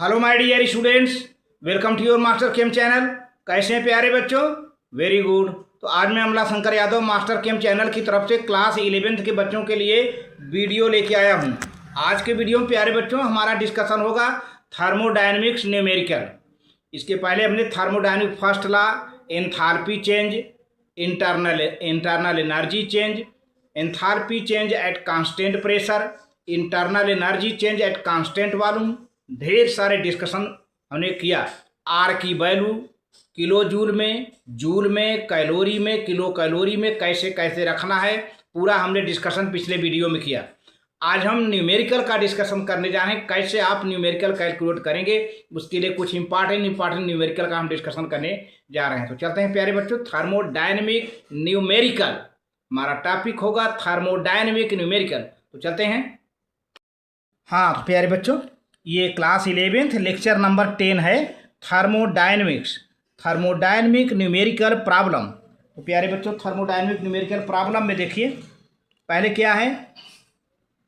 Hello my dear students, welcome to your master chem channel. कैसे हैं प्यारे बच्चों? Very good. तो आज मैं Amla Shankar Yadav master chem channel की तरफ से क्लास 11th के बच्चों के लिए वीडियो लेके आया हूं। आज के वीडियो में प्यारे बच्चों हमारा डिस्कशन होगा थर्मोडायनेमिक्स न्यूमेरिकल। इसके पहले हमने thermodynamic first law, enthalpy change, internal energy change, enthalpy change eight constant pressure, internal energy change at constant volume, ढेर सारे डिस्कशन हमने किया। आर की वैल्यू किलो जूल में, कैलोरी में, किलो कैलोरी में कैसे कैसे रखना है, पूरा हमने डिस्कशन पिछले वीडियो में किया। आज हम न्यूमेरिकल का डिस्कशन करने जा रहे हैं, कैसे आप न्यूमेरिकल कैलकुलेट करेंगे। उसके लिए कुछ इंपॉर्टेंट न्यूमेरिकल का हम डिस्कशन करने जा रहे हैं। तो चलते हैं प्यारे बच्चों, थर्मोडायनेमिक न्यूमेरिकल हमारा टॉपिक होगा, थर्मोडायनेमिक न्यूमेरिकल। तो चलते हैं। हाँ तो प्यारे बच्चों, ये क्लास 11th लेक्चर नंबर 10 है, थर्मोडायनेमिक न्यूमेरिकल प्रॉब्लम। तो प्यारे बच्चों, थर्मोडायनेमिक न्यूमेरिकल प्रॉब्लम में देखिए पहले क्या है।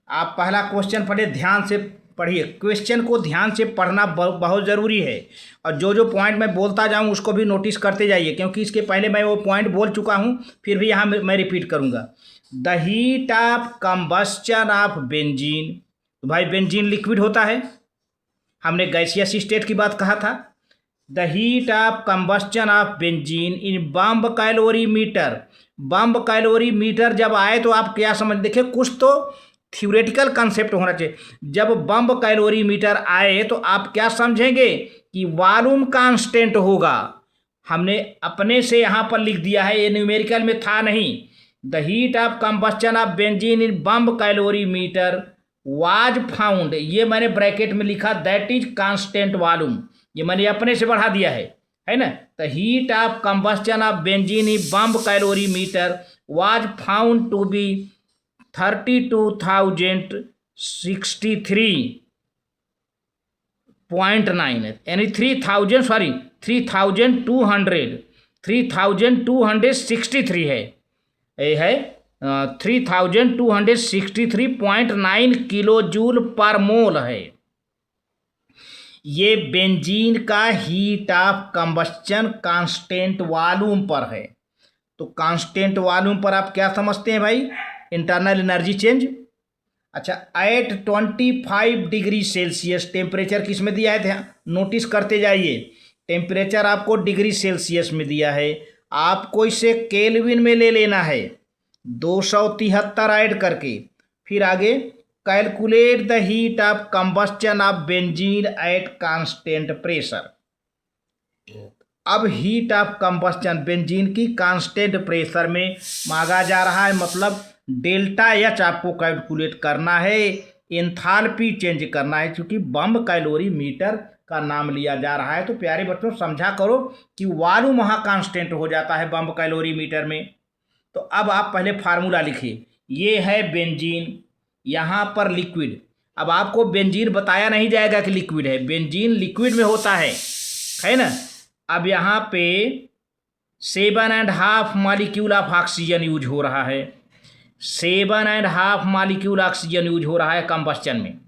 आप पहला क्वेश्चन पढ़े, ध्यान से पढ़िए। क्वेश्चन को ध्यान से पढ़ना बहुत ज़रूरी है, और जो जो पॉइंट मैं बोलता जाऊँ उसको भी नोटिस करते जाइए, क्योंकि इसके पहले मैं वो पॉइंट बोल चुका हूँ, फिर भी यहाँ मैं रिपीट करूँगा। The heat of combustion of benzene. तो भाई बेंजीन लिक्विड होता है, हमने गैसियस स्टेट की बात कहा था। The heat of combustion of benzene in bomb calorimeter. Bomb calorimeter जब आए तो आप क्या समझ, देखिए कुछ तो थ्योरेटिकल कंसेप्ट होना चाहिए। जब बम्ब कैलोरी मीटर आए तो आप क्या समझेंगे कि वॉल्यूम कांस्टेंट होगा। हमने अपने से यहाँ पर लिख दिया है, ये न्यूमेरिकल में था नहीं। The heat of combustion of benzene in bomb calorimeter was found, ये मैंने ब्रैकेट में लिखा, दैट इज कांस्टेंट वॉल्यूम, ये मैंने अपने से बढ़ा दिया है ना। The heat of combustion of benzene in bomb calorimeter was found to be 32,063.9, यानी 3263 है। ये है 3263.9 किलो जूल पर मोल है। ये बेंजीन का heat of combustion constant volume पर है। तो कांस्टेंट वॉल्यूम पर आप क्या समझते हैं भाई? Internal energy change. अच्छा, एट 25 डिग्री सेल्सियस टेम्परेचर किस में दिया है, नोटिस करते जाइए। टेम्परेचर आपको डिग्री सेल्सियस में दिया है, आपको इसे केल्विन में ले लेना है, 273 ऐड करके। फिर आगे calculate the heat of combustion of benzene at constant pressure. अब हीट ऑफ कंबस्चन बेंजीन की कांस्टेंट प्रेशर में मांगा जा रहा है, मतलब डेल्टा एच आपको कैलकुलेट करना है, एंथैल्पी चेंज करना है, क्योंकि बम्ब कैलोरी मीटर का नाम लिया जा रहा है। तो प्यारे बच्चों समझा करो कि वॉल्यूम वहाँ कांस्टेंट हो जाता है बम्ब कैलोरी मीटर में। तो अब आप पहले फार्मूला लिखिए, ये है बेंजीन, यहाँ पर लिक्विड। अब आपको बेंजीन बताया नहीं जाएगा कि लिक्विड है, बेंजीन लिक्विड में होता है ना। अब यहाँ पे 7.5 मॉलिक्यूल ऑफ ऑक्सीजन यूज हो रहा है, 7.5 मॉलिक्यूल ऑक्सीजन यूज हो रहा है कंबस्चन में।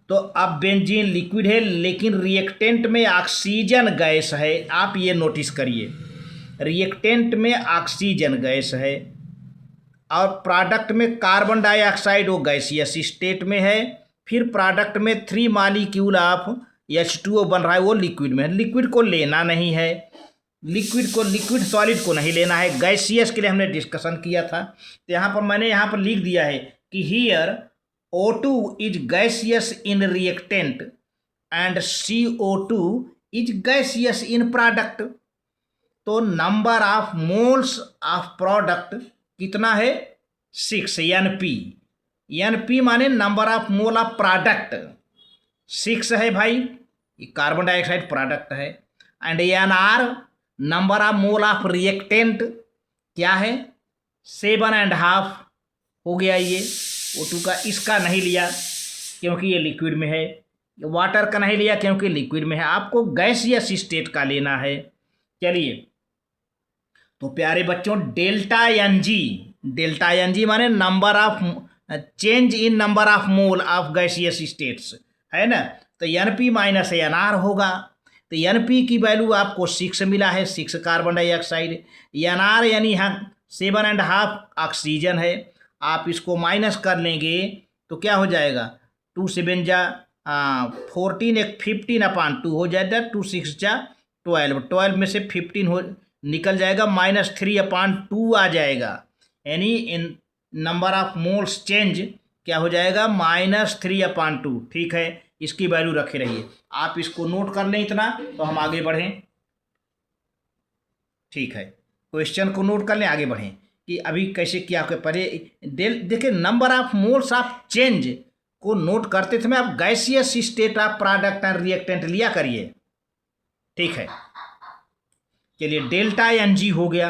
तो अब बेंजीन लिक्विड है, लेकिन रिएक्टेंट में ऑक्सीजन गैस है। आप ये नोटिस करिए, रिएक्टेंट में ऑक्सीजन गैस है, और प्रोडक्ट में कार्बन डाइऑक्साइड वो गैसियस स्टेट में है। फिर प्रोडक्ट में 3 मॉलिक्यूल ऑफ H2O बन रहा है, वो लिक्विड में है। लिक्विड को लेना नहीं है, लिक्विड सॉलिड को नहीं लेना है, गैसियस के लिए हमने डिस्कशन किया था। तो यहाँ पर मैंने लिख दिया है कि here O2 is gaseous in reactant and CO2 is gaseous in product. तो number of moles of product कितना है? 6 NP माने number of mole of product 6 है भाई, ये कार्बन डाइऑक्साइड प्रोडक्ट है। And NR number of mole of reactant क्या है? 7.5 हो गया। ये O2 का, इसका नहीं लिया क्योंकि ये लिक्विड में है, वाटर का नहीं लिया क्योंकि लिक्विड में है, आपको गैसियस स्टेट का लेना है। चलिए, तो प्यारे बच्चों डेल्टा एन जी माने number of change in number of mole of gaseous states, है ना। तो NP माइनस NR होगा। तो NP की वैल्यू आपको 6 मिला है, 6 कार्बन डाइऑक्साइड। NR यानी यहाँ 7.5 ऑक्सीजन है। आप इसको माइनस कर लेंगे तो क्या हो जाएगा, 2 7 जा 14, एक 15/2 हो जाएगा, 2 6 जा 12, 12 में से 15 हो निकल जाएगा, -3/2 आ जाएगा। यानी इन नंबर ऑफ मोल्स चेंज क्या हो जाएगा, -3/2। ठीक है, इसकी वैल्यू रखे रहिए, आप इसको नोट कर लें इतना, तो हम आगे बढ़ें। ठीक है, क्वेश्चन को नोट कर लें, आगे बढ़ें कि अभी कैसे क्या आपके पढ़े। देखिए, number of moles of change को नोट करते समय आप gaseous state of product and reactant लिया करिए। ठीक है, चलिए डेल्टा NG हो गया।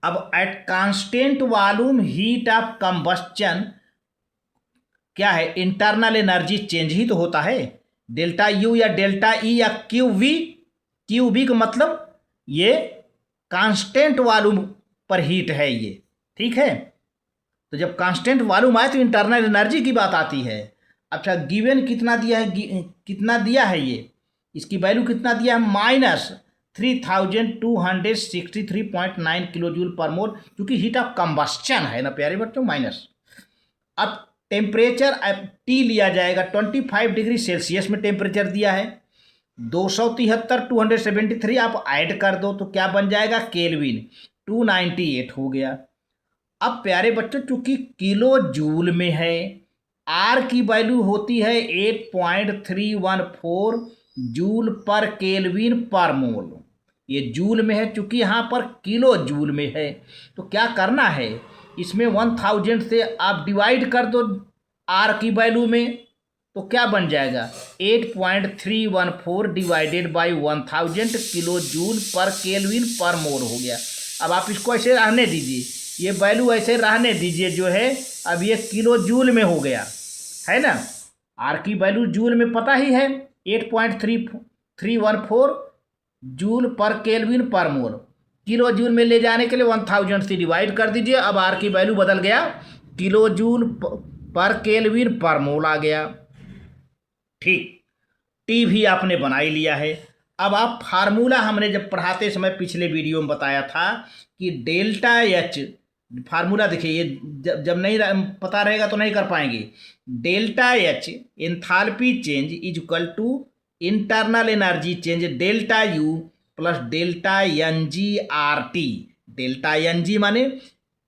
अब at constant volume heat of combustion क्या है, इंटरनल एनर्जी चेंज ही तो होता है। डेल्टा U या डेल्टा E या QV का मतलब ये कांस्टेंट वॉल्यूम पर हीट है ये। ठीक है, तो जब कांस्टेंट वॉल्यूम आए तो इंटरनल एनर्जी की बात आती है। अच्छा, गिवन कितना दिया है, कितना दिया है ये, इसकी वैल्यू कितना दिया है, -3263.9 किलो जूल पर मोल, क्योंकि हीट ऑफ कंबस्चन है ना प्यारे बच्चों, माइनस। अब टेम्परेचर T लिया जाएगा, 25 डिग्री सेल्सियस में टेम्परेचर दिया है। 273 आप ऐड कर दो तो क्या बन जाएगा, केल्विन, 298 हो गया। अब प्यारे बच्चों, चूंकि किलो जूल में है, R की वैल्यू होती है 8.314 जूल पर केल्विन पर मोल। ये जूल में है, चूंकि यहाँ पर किलो जूल में है, तो क्या करना है, इसमें 1000 से आप डिवाइड कर दो R की वैल्यू में, तो क्या बन जाएगा, 8.314 डिवाइडेड बाई 1000 किलो जूल पर केल्विन पर मोल हो गया। अब आप इसको ऐसे रहने दीजिए, ये वैल्यू ऐसे रहने दीजिए जो है, अब ये किलो जूल में हो गया है ना। R की वैल्यू जूल में पता ही है, 8.314 जूल पर केल्विन पर मोल। किलो जूल में ले जाने के लिए 1000 से डिवाइड कर दीजिए। अब R की वैल्यू बदल गया, किलो जूल पर केल्विन पर मोल आ गया। ठीक, T भी आपने बना ही लिया है। अब आप फार्मूला, हमने जब पढ़ाते समय पिछले वीडियो में बताया था कि डेल्टा H फार्मूला, देखिए ये जब नहीं पता रहेगा तो नहीं कर पाएंगे। Delta H enthalpy change is equal to internal energy change delta U plus delta NG/RT। Delta NG माने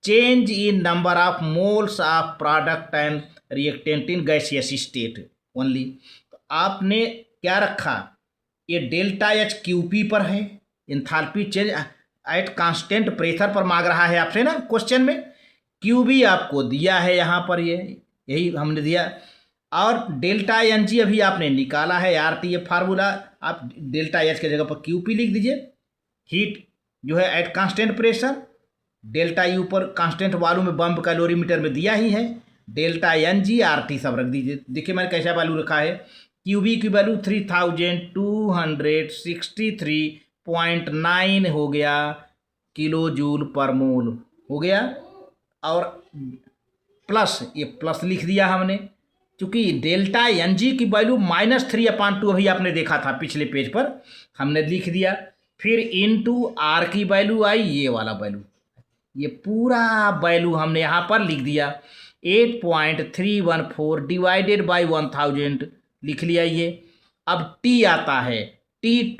change in number of moles of product and reactant in gaseous state only. तो आपने क्या रखा, ये डेल्टा H QP पर है, enthalpy change eight constant pressure पर मांग रहा है आपसे ना क्वेश्चन में। QB आपको दिया है यहाँ पर, ये यही हमने दिया, और डेल्टा NG अभी आपने निकाला है, RT ये फार्मूला, आप डेल्टा H की जगह पर QP लिख दीजिए। हीट जो है eight constant pressure, delta U पर कांस्टेंट वॉल्यूम में बम्प कैलोरीमीटर में दिया ही है, डेल्टा NG RT सब रख दीजिए। देखिए मैंने कैसा वैल्यू रखा है, QB की वैल्यू 3263.9 हो गया किलो जूल पर मोल हो गया, और प्लस ये प्लस लिख दिया हमने, क्योंकि डेल्टा NG की वैल्यू -3/2 अभी आपने देखा था पिछले पेज पर, हमने लिख दिया। फिर इनटू R की वैल्यू आई, ये वाला वैल्यू, ये पूरा वैल्यू हमने यहाँ पर लिख दिया, 8.314 डिवाइडेड बाई 1000 लिख लिया ये। अब T आता है, T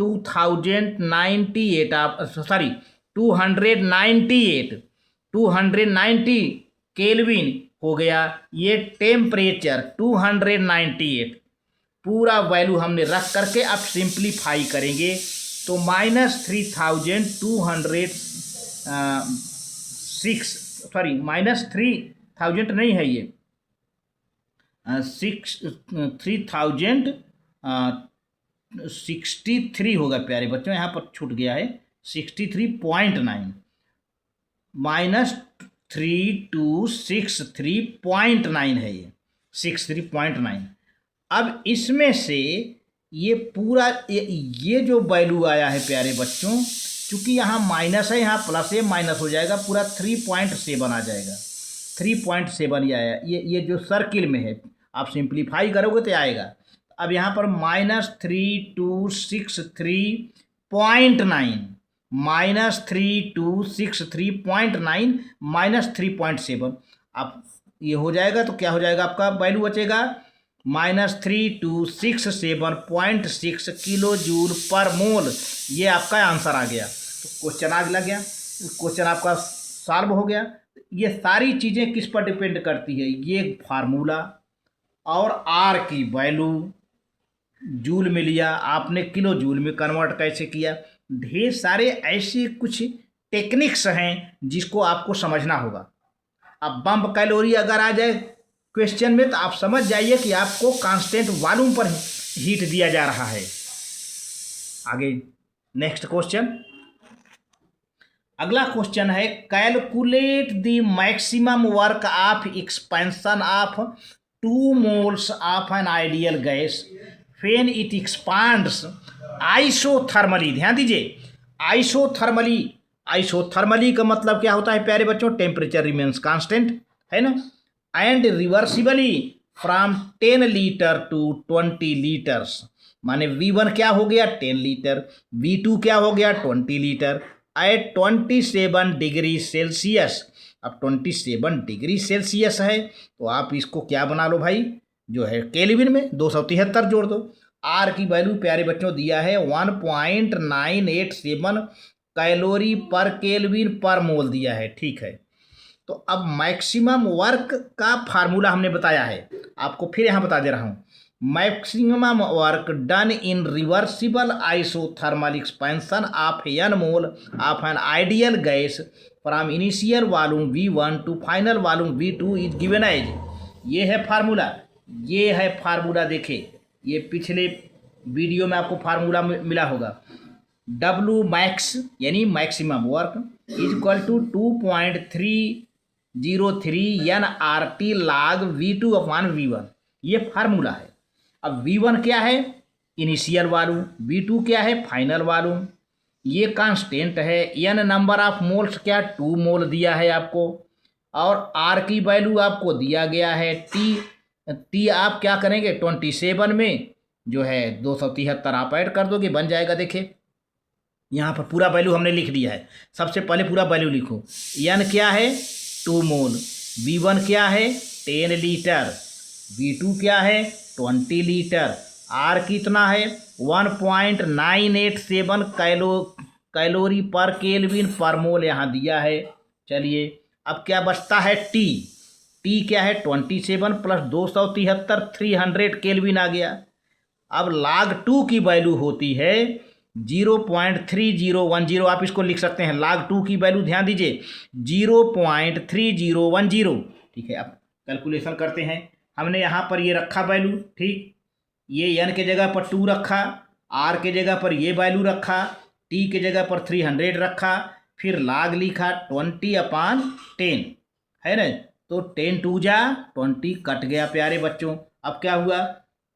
298 केल्विन हो गया। ये टेम्परेचर 298 पूरा वैल्यू हमने रख करके अब सिंप्लीफाई करेंगे तो -3000 नहीं है ये, 3063 होगा प्यारे बच्चों, यहाँ पर छूट गया है 63.9 -3263.9 है ये 63.9। अब इसमें से ये पूरा ये जो वैल्यू आया है प्यारे बच्चों, चूंकि यहाँ माइनस है, यहाँ प्लस है, माइनस हो जाएगा, पूरा 3.7 आ जाएगा, 3.7 ये आया। ये जो सर्किल में है, आप सिंप्लीफाई करोगे तो आएगा अब यहाँ पर -3263.9 -3263.9 -3.7। अब ये हो जाएगा तो क्या हो जाएगा, आपका वैल्यू बचेगा -3267.6 किलो जूल पर मोल। ये आपका आंसर आ गया। तो क्वेश्चन आगे लग गया, क्वेश्चन आपका सॉल्व हो गया। ये सारी चीज़ें किस पर डिपेंड करती है, ये फार्मूला और आर की वैल्यू जूल में लिया आपने, किलो जूल में कन्वर्ट कैसे किया, ढेर सारे ऐसे कुछ टेक्निक्स हैं जिसको आपको समझना होगा। अब बम कैलोरी अगर आ जाए क्वेश्चन में तो आप समझ जाइए कि आपको कांस्टेंट वॉल्यूम पर हीट दिया जा रहा है। आगे नेक्स्ट क्वेश्चन, अगला क्वेश्चन है calculate the maximum work of expansion of 2 moles of an ideal gas when it expands isothermally. ध्यान दीजिए, आइसोथर्मली, आइसोथर्मली का मतलब क्या होता है प्यारे बच्चों, टेम्परेचर रिमेन्स कांस्टेंट, है ना, and reversibly from 10 litre to 20 litres. माने V1 क्या हो गया 10 लीटर, V2 क्या हो गया 20 लीटर एट 27 डिग्री सेल्सियस। अब 27 डिग्री सेल्सियस है तो आप इसको क्या बना लो भाई, जो है केल्विन में 273 जोड़ दो। आर की वैल्यू प्यारे बच्चों दिया है 1.987 कैलोरी पर केल्विन पर मोल दिया है, ठीक है। तो अब मैक्सिमम वर्क का फार्मूला हमने बताया है, आपको फिर यहाँ बता दे रहा हूँ। Maximum work done in reversible isothermal expansion of an mole of an ideal gas from initial volume V1 to final volume V2 is given as. ये है फार्मूला, ये है फार्मूला। देखिए ये पिछले वीडियो में आपको फार्मूला मिला होगा। W मैक्स यानी maximum work is equal to 2.303 nRT log V2 upon V1, ये फार्मूला है। अब V1 क्या है इनिशियल वॉल्यूम, V2 क्या है फाइनल वॉल्यूम, ये कांस्टेंट है। n नंबर ऑफ मोल्स क्या 2 मोल दिया है आपको, और R की वैल्यू आपको दिया गया है T आप क्या करेंगे 27 में जो है 273 आप ऐड कर दोगे, बन जाएगा। देखिए यहाँ पर पूरा वैल्यू हमने लिख दिया है। सबसे पहले पूरा वैल्यू लिखो, n क्या है 2 मोल, V1 क्या है 10 लीटर, V2 क्या है 20 लीटर, R कितना है 1.987 कैलोरी पर केल्विन पर मोल यहाँ दिया है। चलिए अब क्या बचता है T क्या है 27 प्लस 273 300 केल्विन आ गया। अब log 2 की वैल्यू होती है 0.3010, आप इसको लिख सकते हैं। log 2 की वैल्यू ध्यान दीजिए 0.3010, ठीक है। अब कैलकुलेशन करते हैं। हमने यहाँ पर ये रखा वैल्यू, ठीक, ये n के जगह पर 2 रखा, r के जगह पर ये वैल्यू रखा, t के जगह पर 300 रखा, फिर log लिखा 20/10, है ना। तो 10 2 जा 20 कट गया प्यारे बच्चों। अब क्या हुआ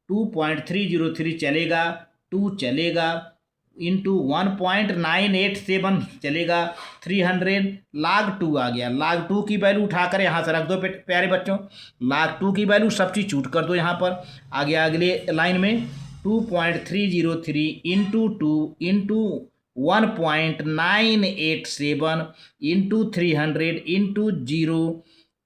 2.303 चलेगा, 2 चलेगा, इंटू 1.987 चलेगा, 300 log 2 आ गया। log 2 की वैल्यू उठाकर यहाँ से रख दो प्यारे बच्चों, log 2 की वैल्यू सब्स्टिट्यूट कर दो यहाँ पर। आगे अगले लाइन में 2.303 इंटू 2 इंटू 1.987 इंटू 300 इंटू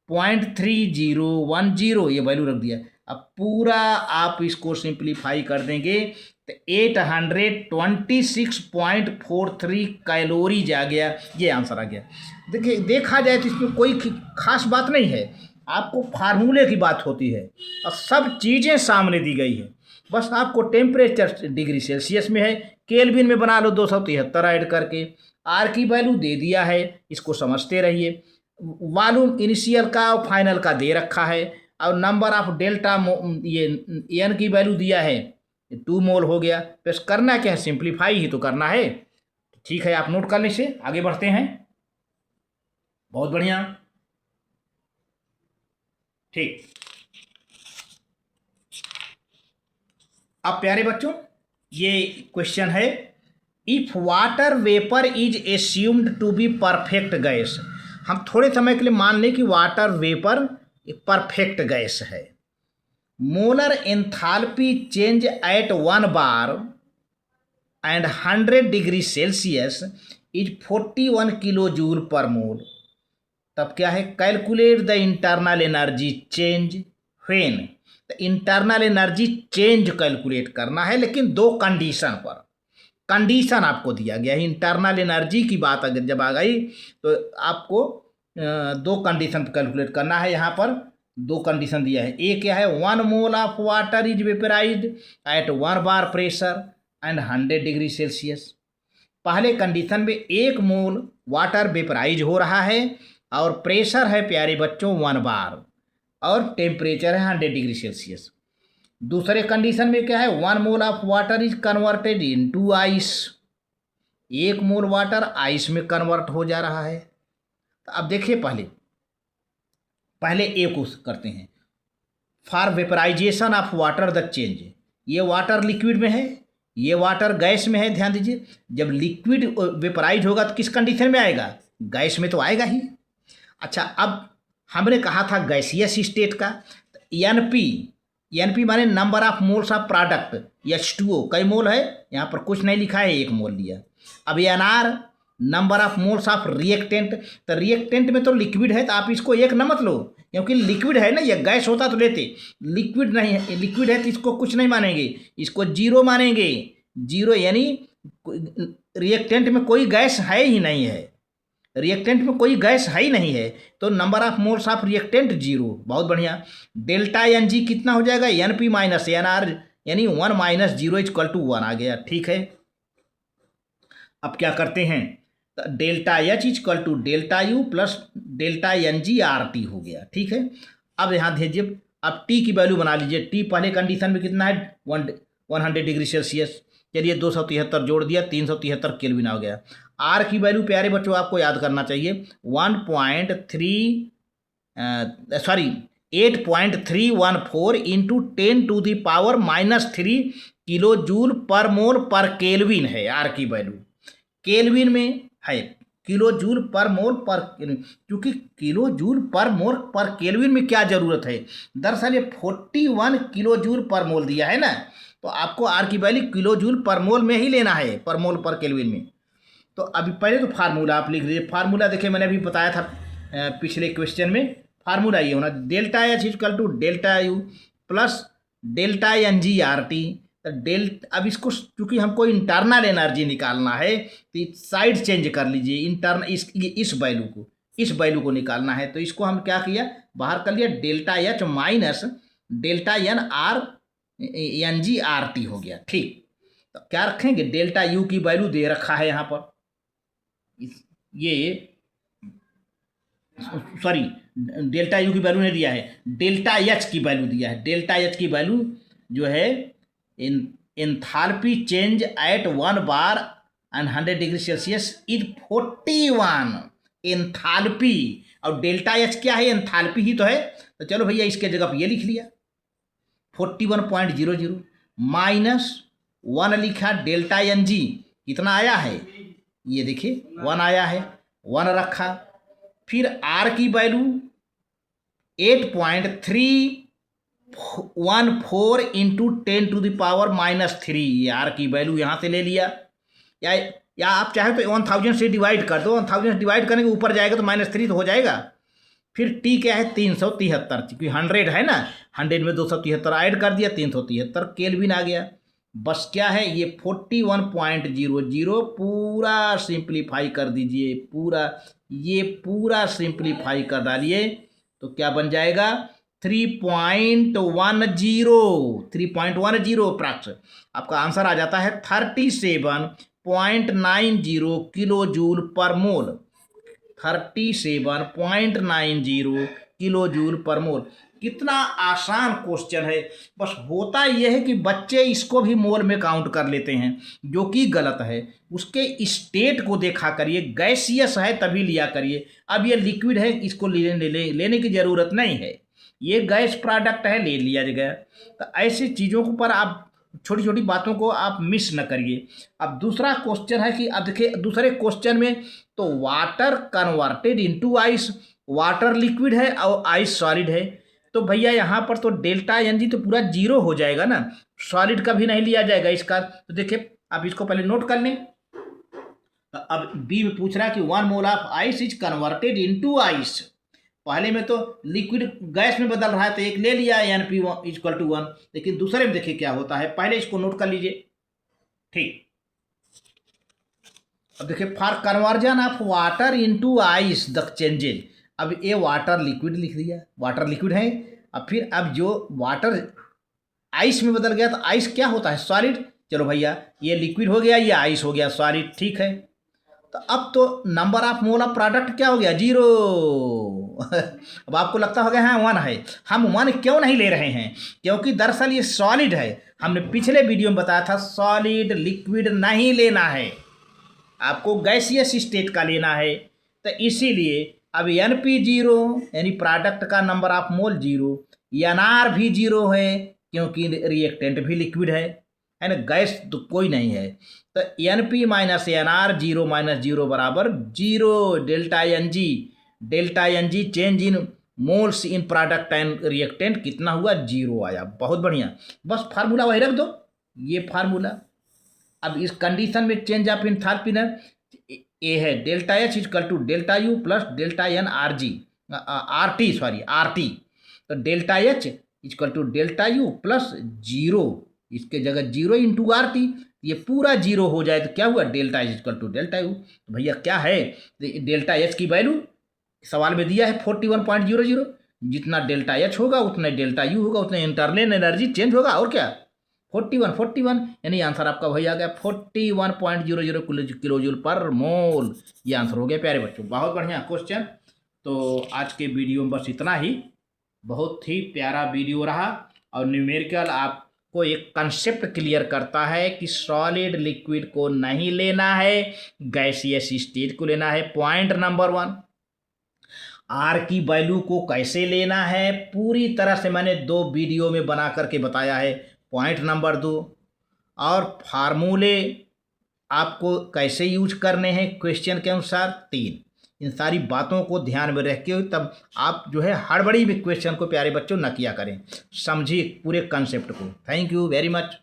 0.3010, ये वैल्यू रख दिया। अब पूरा आप इसको सिंप्लीफाई कर देंगे तो 826.43 कैलोरीज आ गया, ये आंसर आ गया। देखिए देखा जाए तो इसमें कोई खास बात नहीं है, आपको फार्मूले की बात होती है और सब चीज़ें सामने दी गई है। बस आपको टेम्परेचर डिग्री सेल्सियस में है, केल्विन में बना लो 273 ऐड करके, आर की वैल्यू दे दिया है, इसको समझते रहिए। वॉल्यूम इनिशियल का और फाइनल का दे रखा है, और नंबर ऑफ डेल्टा ये एन की वैल्यू दिया है 2 मोल हो गया। बस करना क्या है, सिंप्लीफाई ही तो करना है। ठीक है, आप नोट कर लीजिए, आगे बढ़ते हैं। बहुत बढ़िया, ठीक। अब प्यारे बच्चों ये क्वेश्चन है, if water vapour is assumed to be perfect gas. हम थोड़े समय के लिए मान लें कि वाटर वेपर एक परफेक्ट गैस है, molar enthalpy change at 1 bar and 100 degree Celsius is 41 kilo joule per mole. तब क्या है, calculate the internal energy change when. तो इंटरनल एनर्जी चेंज कैलकुलेट करना है, लेकिन दो कंडीशन पर। कंडीशन आपको दिया गया है, इंटरनल एनर्जी की बात अगर जब आ गई तो आपको दो कंडीशन कैलकुलेट करना है। यहाँ पर दो कंडीशन दिया है। एक क्या है, 1 mole of water is vaporised at 1 bar pressure and 100 degree Celsius. पहले कंडीशन में 1 मोल वाटर वेपराइज हो रहा है और प्रेशर है प्यारे बच्चों 1 बार और टेम्परेचर है 100 डिग्री सेल्सियस। दूसरे कंडीशन में क्या है, 1 mole of water is converted into ice. 1 mole water ice में कन्वर्ट हो जा रहा है। तो अब देखिए, पहले ए को करते हैं। For vaporization of water the change. ये वाटर लिक्विड में है, ये वाटर गैस में है। ध्यान दीजिए, जब लिक्विड वेपराइज होगा तो किस कंडीशन में आएगा, गैस में तो आएगा ही। अच्छा, अब हमने कहा था गैसियस स्टेट का, एनपी माने number of moles of product. H2O कई मोल है, यहाँ पर कुछ नहीं लिखा है, 1 मोल लिया। अब NR number of moles of reactant. तो रिएक्टेंट में तो लिक्विड है, तो आप इसको 1 न मत लो, क्योंकि लिक्विड है ना, ये गैस होता तो लेते। लिक्विड नहीं है, लिक्विड है तो इसको कुछ नहीं मानेंगे, इसको 0 मानेंगे। 0 यानी रिएक्टेंट में कोई गैस है ही नहीं है, रिएक्टेंट में कोई गैस है ही नहीं है, तो number of moles of reactant 0। बहुत बढ़िया। डेल्टा NG कितना हो जाएगा, NP माइनस NR, यानी 1 माइनस 0 इक्वल टू 1 आ गया। ठीक है, अब क्या करते हैं, तो delta H equal to delta U plus delta NG RT हो गया। ठीक है, अब यहाँ दीजिए, अब T की वैल्यू बना लीजिए। T पहले कंडीशन में कितना है, 100 डिग्री सेल्सियस। चलिए 273 जोड़ दिया, 373 केल्विन हो गया। आर की वैल्यू प्यारे बच्चों आपको याद करना चाहिए, 8.314 इंटू 10⁻³ किलो जूल पर मोल पर केल्विन है। आर की वैल्यू केल्विन में है, किलो जूल पर मोल पर केल्विन, क्योंकि किलो जूल पर मोल पर केल्विन में क्या ज़रूरत है, दरअसल ये 41 किलो जूल पर मोल दिया है ना, तो आपको आर की वैल्यू किलो जूल पर मोल में ही लेना है, पर मोल पर केल्विन में। तो अभी पहले तो फार्मूला आप लिख लीजिए। फार्मूला देखिए, मैंने अभी बताया था पिछले क्वेश्चन में, फार्मूला ये होना, delta H equal to delta U plus delta NG RT। अब इसको चूँकि हमको इंटरनल एनर्जी निकालना है, तो साइड चेंज कर लीजिए, इस वैल्यू को निकालना है। तो इसको हम क्या किया, बाहर कर लिया, delta H minus delta NG RT हो गया। ठीक, तो क्या रखेंगे, डेल्टा U की वैल्यू दे रखा है यहाँ पर, ये सॉरी डेल्टा U की वैल्यू नहीं दिया है, डेल्टा H की वैल्यू दिया है। डेल्टा H की वैल्यू जो है, enthalpy change at 1 bar and 100 degree Celsius is 41 enthalpy. और डेल्टा H क्या है, एंथैल्पी ही तो है। तो चलो भैया, इसके जगह पर ये लिख लिया 41.00 माइनस 1 लिखा, डेल्टा NG कितना आया है, ये देखिए 1 आया है, 1 रखा। फिर आर की वैल्यू 8.314 इंटू 10⁻³ ये आर की वैल्यू यहाँ से ले लिया, या आप चाहे तो 1000 से डिवाइड कर दो, 1000 से डिवाइड करने के ऊपर जाएगा तो -3 तो हो जाएगा। फिर टी क्या है, 373, क्योंकि 100 है ना, 100 में 273 ऐड कर दिया, 373 केल्विन आ गया। बस क्या है, ये 41.00 पूरा सिंप्लीफाई कर दीजिए, पूरा सिंप्लीफाई कर डालिए, तो क्या बन जाएगा, 3.10 अप्रॉक्स आपका आंसर आ जाता है 37.90 किलो जूल पर मोल। 37.90 किलो जूल पर मोल। कितना आसान क्वेश्चन है, बस होता यह है कि बच्चे इसको भी मोल में काउंट कर लेते हैं, जो कि गलत है। उसके स्टेट को देखा करिए, गैसियस है तभी लिया करिए। अब ये लिक्विड है, इसको लेने की ज़रूरत नहीं है, ये गैस प्रोडक्ट है, ले लिया गया। तो ऐसी चीज़ों के ऊपर आप छोटी छोटी बातों को आप मिस न करिए। अब दूसरा क्वेश्चन है कि अब देखिए, दूसरे क्वेश्चन में तो water converted into ice, water liquid है और आइस सॉलिड है, तो भैया यहाँ पर तो डेल्टा एन जी तो पूरा जीरो हो जाएगा ना, सॉलिड का भी नहीं लिया जाएगा इसका। तो देखिए आप इसको पहले नोट कर लें। तो अब बी में पूछ रहा है कि 1 mole of ice is converted into ice. पहले में तो लिक्विड गैस में बदल रहा है तो एक ले लिया NP इक्वल टू 1, लेकिन दूसरे में देखिए क्या होता है, पहले इसको नोट कर लीजिए। ठीक, अब देखिए for conversion of water into ice the changes. अब ये वाटर लिक्विड लिख दिया, वाटर लिक्विड है। अब फिर अब जो वाटर आइस में बदल गया तो आइस क्या होता है, सॉलिड। चलो भैया ये लिक्विड हो गया, ये आइस हो गया सॉलिड, ठीक है। तो अब तो number of mole of product क्या हो गया, जीरो। अब आपको लगता होगा हाँ 1 है, हम 1 क्यों नहीं ले रहे हैं, क्योंकि दरअसल ये सॉलिड है। हमने पिछले वीडियो में बताया था सॉलिड लिक्विड नहीं लेना है, आपको गैसियस स्टेट का लेना है। तो इसीलिए अब NP जीरो यानी प्रोडक्ट का number of mole zero, NR भी जीरो है क्योंकि रिएक्टेंट भी लिक्विड है ना, गैस तो कोई नहीं है। तो NP minus NR zero minus zero बराबर zero. Delta N G change in moles in product and reactant कितना हुआ, जीरो आया। बहुत बढ़िया, बस फार्मूला वही रख दो, ये फार्मूला। अब इस कंडीशन में चेंज ऑफ एंथैल्पी ना ये है delta H equal to delta U plus delta N R T. तो delta H equal to delta U plus zero, इसके जगह जीरो इंटू आर टी, ये पूरा जीरो हो जाए तो क्या हुआ, delta H equal to delta U. तो भैया क्या है, डेल्टा एच की वैल्यू सवाल में दिया है 41.00, जितना डेल्टा एच होगा उतना डेल्टा यू होगा, उतना इंटरनल एनर्जी चेंज होगा। और क्या 41 यानी आंसर आपका वही आ गया 41.00 किलो जूल पर मोल। ये आंसर हो गया प्यारे बच्चों, बहुत बढ़िया क्वेश्चन। तो आज के वीडियो में बस इतना ही, बहुत ही प्यारा वीडियो रहा और न्यूमेरिकल आपको एक कंसेप्ट क्लियर करता है कि सॉलिड लिक्विड को नहीं लेना है, गैसियस स्टेट को लेना है। पॉइंट नंबर 1, आर की वैल्यू को कैसे लेना है पूरी तरह से मैंने 2 वीडियो में बना करके बताया है। पॉइंट नंबर 2, और फार्मूले आपको कैसे यूज करने हैं क्वेश्चन के अनुसार। 3, इन सारी बातों को ध्यान में रख के तब आप जो है हड़बड़ी में क्वेश्चन को प्यारे बच्चों न किया करें, समझिए पूरे कंसेप्ट को। Thank you very much.